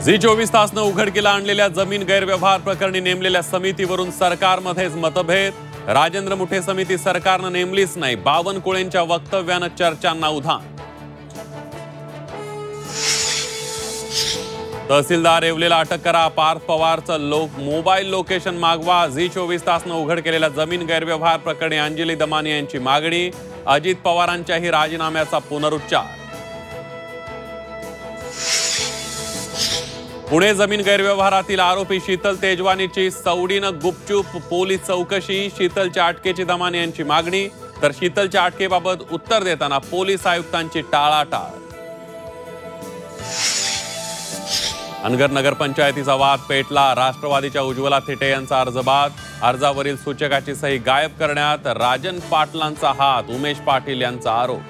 Zee 24 तासनं उघडकीला आणलेल्या जमीन गैरव्यवहार प्रकरणी नेमलेल्या समितीवरून सरकारमध्येच मतभेद। राजेंद्र मुठे समिती सरकारनं नेमलीच नाही, बावनकुळेंच्या वक्तव्यानं चर्चांना उधाण। तहसीलदार येवलेला अटक करा, पार्थ पवारचं मोबाईल लोकेशन मागवा। झी 24 तासनं उघड केलेल्या जमीन गैरव्यवहार प्रकरणी अंजली दमानी यांची मागणी। अजित पवारांच्याही राजीनाम्याचा पुनरुच्चार। पुणे जमीन गैरव्यवहारातील आरोपी शीतल तेजवानीची सवडीनं गुपचूप पोलीस चौकशी। शीतलच्या अटकेची दमानी यांची मागणी, तर शीतलच्या अटकेबाबत उत्तर देताना पोलीस आयुक्तांची टाळाटाळ। अनगर नगरपंचायतीचा वाद पेटला, राष्ट्रवादीच्या उज्ज्वला थिटे यांचा अर्ज बाद। अर्जावरील सूचकाची सही गायब करण्यात राजन पाटलांचा हात, उमेश पाटील यांचा आरोप।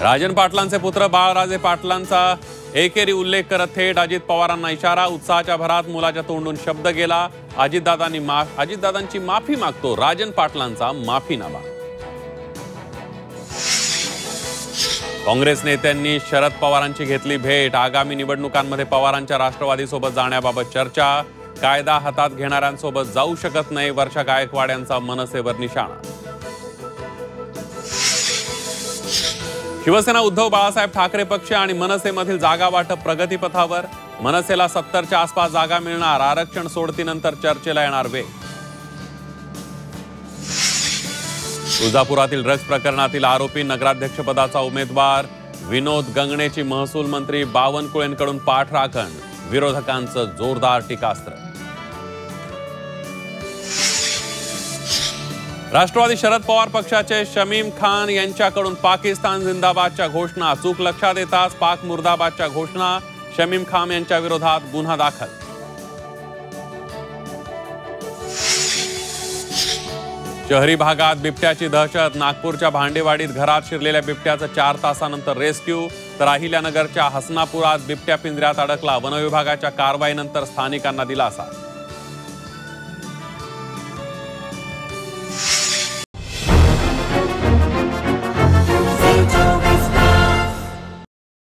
राजन पाटलांचे पुत्र बाळराजे पाटलांचा एकेरी उल्लेख करत थेट अजित पवारांना इशारा। उत्साहाच्या भरात मुलाच्या तोंडून शब्द गेला। अजितदादांची माफी मागतो, राजन पाटलांचा माफीनामा। काँग्रेस नेत्यांनी शरद पवारांची घेतली भेट। आगामी निवडणुकांमध्ये पवारांच्या राष्ट्रवादीसोबत जाण्याबाबत चर्चा। कायदा हातात घेणाऱ्यांसोबत जाऊ शकत नाही, वर्षा गायकवाड यांचा मनसेवर निशाणा। शिवसेना उद्धव बाळासाहेब ठाकरे पक्ष आणि मनसेमधील जागा वाटप प्रगतीपथावर। मनसेला 70च्या आसपास जागा मिळणार, आरक्षण सोडतीनंतर चर्चेला येणार वेग। तुळजापुरातील ड्रग्ज प्रकरणातील आरोपी नगराध्यक्षपदाचा उमेदवार विनोद गंगणेची महसूल मंत्री बावनकुळेंकडून पाठराखण। विरोधकांचं जोरदार टीकास्त्र। राष्ट्रवादी शरद पवार पक्षाचे शमीम खान यांच्याकडून पाकिस्तान जिंदाबादच्या घोषणा। चूक लक्षात येताच पाक मुर्दाबादच्या घोषणा। शमीम खान यांच्या विरोधात गुन्हा दाखल। शहरी भागात बिबट्याची दहशत। नागपूरच्या भांडेवाडीत घरात शिरलेल्या बिबट्याचं 4 तासानंतर रेस्क्यू, तर अहिल्यानगरच्या हसनापुरात बिबट्या पिंजऱ्यात अडकला। वनविभागाच्या कारवाईनंतर स्थानिकांना दिलासा।